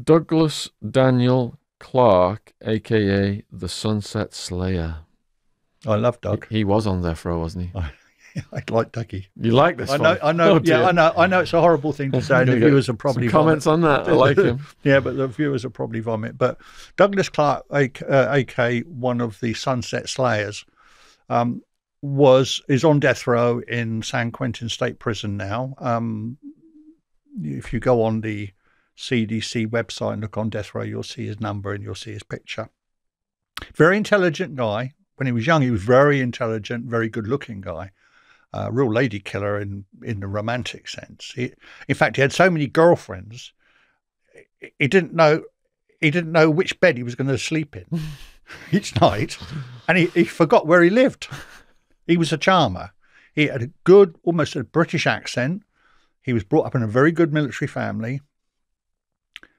Douglas Daniel Clarke, a.k.a. the Sunset Slayer. I love Doug. He was on death row, wasn't he? I like Dougie. You like this I know, one? I know, Oh, yeah, I know it's a horrible thing to say, and the viewers are probably comments on that. I like him. Yeah, but the viewers will probably vomit. But Douglas Clarke, aka one of the Sunset Slayers, is on death row in San Quentin State Prison now. If you go on the CDC website and look on death row, you'll see his number and you'll see his picture. Very intelligent guy. When he was young, he was very intelligent, very good-looking guy. Real lady killer in the romantic sense. In fact, he had so many girlfriends, he didn't know which bed he was going to sleep in each night, and he forgot where he lived. He was a charmer. He had a good, almost a British accent. He was brought up in a very good military family,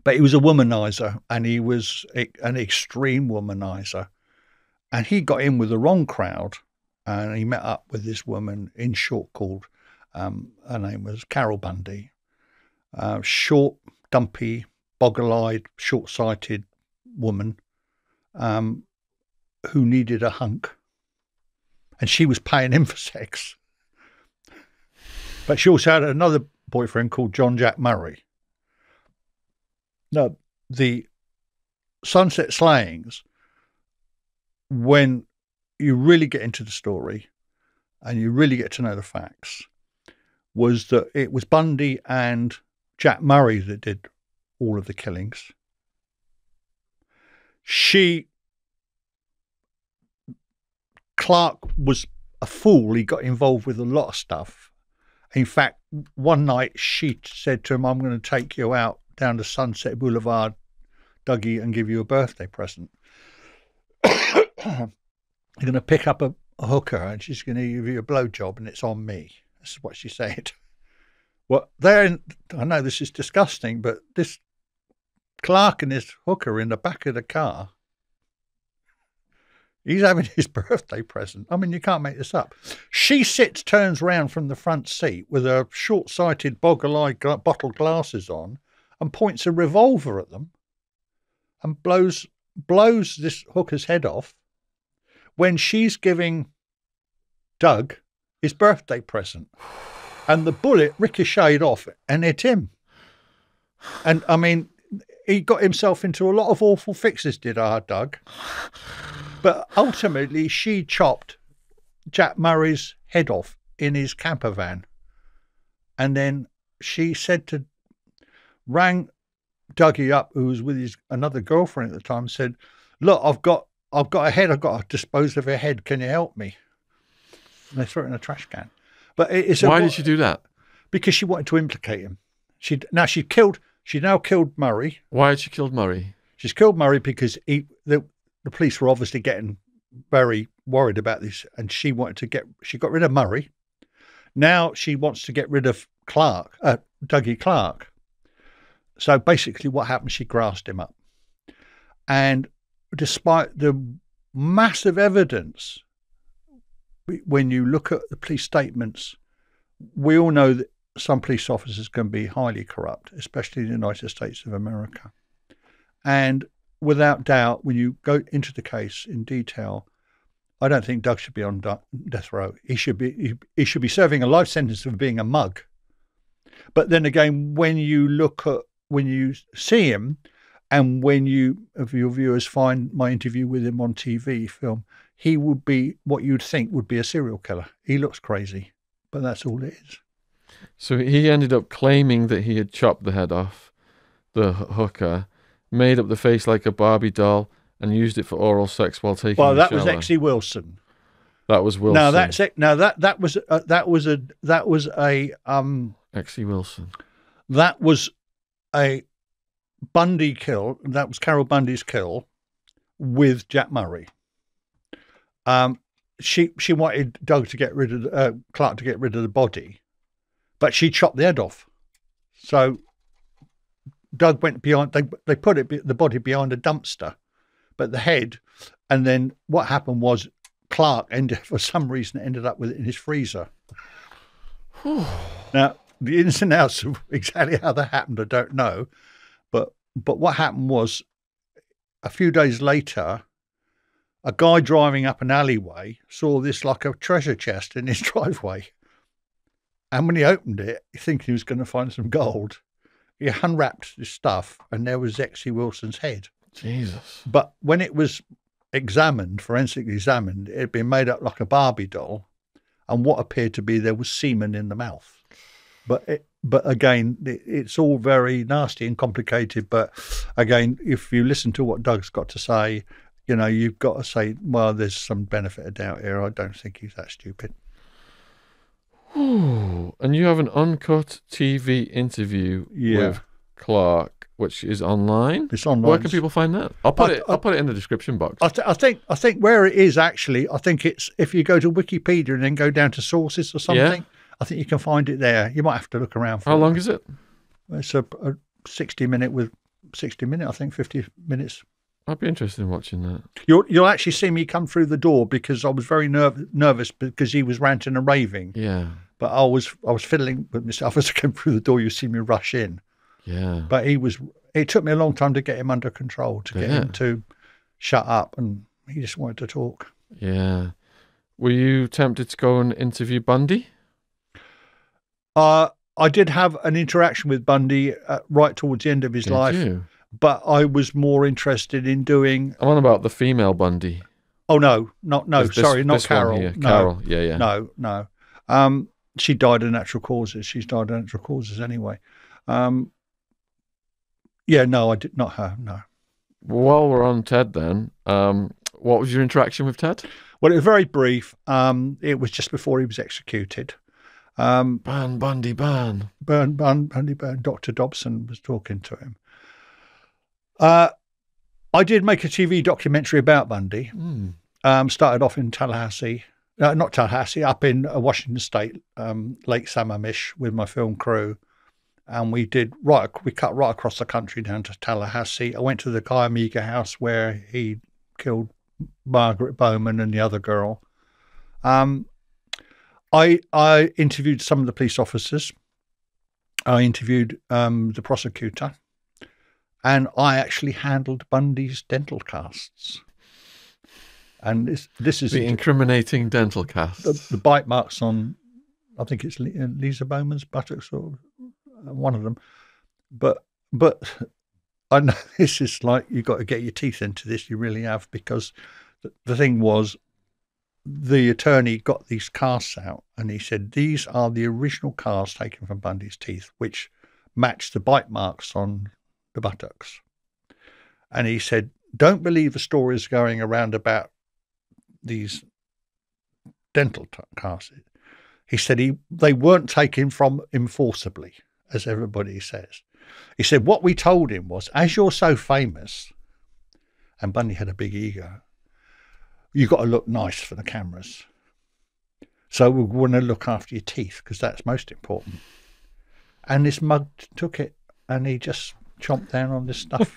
but he was a womanizer, and he was an extreme womanizer. And he got in with the wrong crowd, and he met up with this woman in short called, her name was Carol Bundy. Short, dumpy, boggle-eyed, short-sighted woman who needed a hunk. And she was paying him for sex. But she also had another boyfriend called John Jack Murray. Now, the Sunset Slayings, when you really get into the story and you really get to know the facts, was that it was Bundy and Jack Murray that did all of the killings. Clarke was a fool. He got involved with a lot of stuff. In fact, one night she said to him, "I'm going to take you out down to Sunset Boulevard, Dougie, and give you a birthday present. You're going to pick up a hooker and she's going to give you a blowjob and it's on me." This is what she said. Well, I know this is disgusting, but this Clarke and his hooker in the back of the car, he's having his birthday present. I mean, you can't make this up. She turns round from the front seat with her short-sighted, boggle-eyed bottle glasses on and points a revolver at them and blows this hooker's head off when she's giving Doug his birthday present. And the bullet ricocheted off and hit him. And, I mean, he got himself into a lot of awful fixes, did our Doug. But ultimately, she chopped Jack Murray's head off in his camper van. And then she rang Dougie up, who was with another girlfriend at the time, said, "Look, I've got a head. I've got to dispose of her head. Can you help me?" And they threw it in a trash can. But why did she do that? Because she wanted to implicate him. She now killed Murray. Why had she killed Murray? She's killed Murray because the police were obviously getting very worried about this, and she got rid of Murray. Now she wants to get rid of Dougie Clarke. So basically what happened, she grassed him up. And despite the massive evidence, when you look at the police statements, we all know that some police officers can be highly corrupt, especially in the United States of America. And without doubt, when you go into the case in detail, I don't think Doug should be on death row. He should be serving a life sentence for being a mug. But then again, when you see him, and when if your viewers find my interview with him on TV film, he would be what you'd think would be a serial killer. He looks crazy, but that's all it is. So he ended up claiming that he had chopped the head off the hooker, made up the face like a Barbie doll, and used it for oral sex while taking a shower. Well, that was Exie Wilson. That was Wilson. No, that's it. No, that was a Exie Wilson. That was a Bundy kill. That was Carol Bundy's kill with Jack Murray. She wanted Clarke to get rid of the body, but she chopped the head off. So Doug went behind. They put the body behind a dumpster, but the head. And then what happened was Clarke for some reason ended up with it in his freezer. Now the ins and outs of exactly how that happened, I don't know, but But what happened was, a few days later, a guy driving up an alleyway saw this like a treasure chest in his driveway. And when he opened it, thinking he was going to find some gold, he unwrapped this stuff and there was Zexy Wilson's head. Jesus. But when it was examined, forensically examined, it had been made up like a Barbie doll, and what appeared to be there was semen in the mouth. But again, it's all very nasty and complicated. But again, if you listen to what Doug's got to say, you know, you've got to say, well, there's some benefit of doubt here. I don't think he's that stupid. Ooh, and you have an Uncut TV interview with Clarke, which is online. It's online. Where can people find that? I'll put it in the description box. I think where it is actually, I think it's, if you go to Wikipedia and then go down to sources or something, I think you can find it there. You might have to look around for How long is it? It's a 60 minute, I think 50 minutes. I'd be interested in watching that. You'll actually see me come through the door because I was very nervous because he was ranting and raving. Yeah. But I was fiddling with myself as I came through the door. You see me rush in. Yeah. But it took me a long time to get him under control, to get him to shut up, and he just wanted to talk. Yeah. Were you tempted to go and interview Bundy? I did have an interaction with Bundy right towards the end of his life. You? But I was more interested in doing. I'm on about the female Bundy. Oh no, not Carol. No, Carol. Yeah. No. She died of natural causes. She's died of natural causes anyway. Yeah, no, I did not her. No. While we're on Ted, then, what was your interaction with Ted? Well, it was very brief. It was just before he was executed. Burn Bundy, burn. Burn Bundy, burn. Dr. Dobson was talking to him. I did make a TV documentary about Bundy. Started off in Tallahassee, not Tallahassee, up in Washington State, Lake Sammamish with my film crew. And we cut right across the country down to Tallahassee. I went to the Kiamiga house where he killed Margaret Bowman and the other girl. I interviewed some of the police officers. I interviewed the prosecutor. And I actually handled Bundy's dental casts. And this is the incriminating dental casts. The bite marks on, I think it's Lisa Bowman's buttocks or one of them. But I know this is like, you've got to get your teeth into this. You really have, because the thing was, the attorney got these casts out and he said, these are the original casts taken from Bundy's teeth, which match the bite marks on the buttocks. And he said, don't believe the stories going around about these dental casts. He said they weren't taken from him forcibly, as everybody says. He said, what we told him was, as you're so famous, and Bundy had a big ego, you've got to look nice for the cameras. So we want to look after your teeth, because that's most important. And this mug took it, and he just chomped down on this stuff.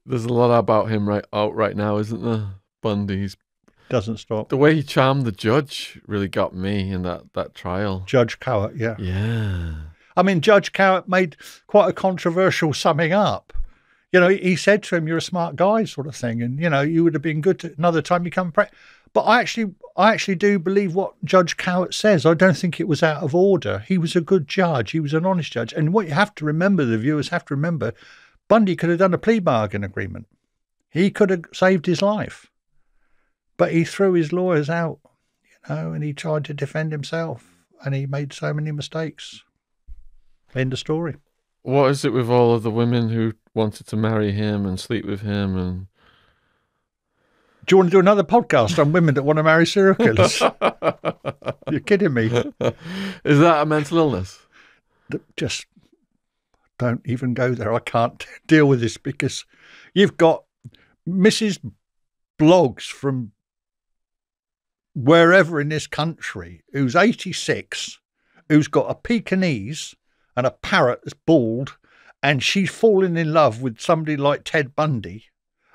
There's a lot about him right now, isn't there? Bundy's doesn't stop. The way he charmed the judge really got me in that trial. Judge Cowart, yeah. Yeah. I mean, Judge Cowart made quite a controversial summing up. You know, he said to him, you're a smart guy, sort of thing. And, you know, you would have been good another time you come back. But I actually do believe what Judge Cowart says. I don't think it was out of order. He was a good judge. He was an honest judge. And what you have to remember, the viewers have to remember, Bundy could have done a plea bargain agreement. He could have saved his life. But he threw his lawyers out, you know, and he tried to defend himself. And he made so many mistakes. End of story. What is it with all of the women who wanted to marry him and sleep with him? And do you want to do another podcast on women that want to marry serial killers? You're kidding me. Is that a mental illness? Just don't even go there. I can't deal with this, because you've got Mrs. Bloggs from wherever in this country who's 86, who's got a Pekingese and a parrot that's bald, and she's fallen in love with somebody like Ted Bundy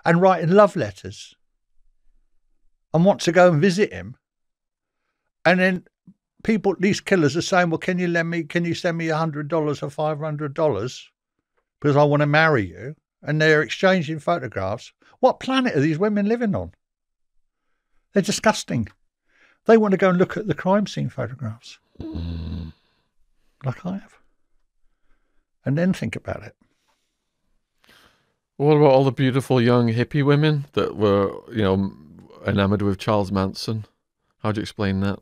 and writing love letters and wants to go and visit him. And then people, these killers are saying, well, can you send me $100 or $500 because I want to marry you? And they're exchanging photographs. What planet are these women living on? They're disgusting. They want to go and look at the crime scene photographs, like I have, and then think about it. What about all the beautiful young hippie women that were, enamored with Charles Manson? How do you explain that?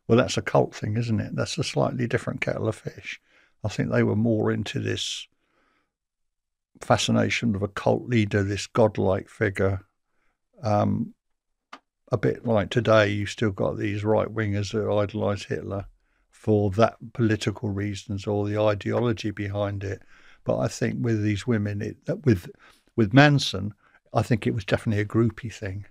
Well, that's a cult thing, isn't it? That's a slightly different kettle of fish. I think they were more into this fascination of a cult leader, this godlike figure. A bit like today, you've still got these right-wingers that idolise Hitler for that political reasons or the ideology behind it. But I think with these women, with Manson, I think it was definitely a groupie thing.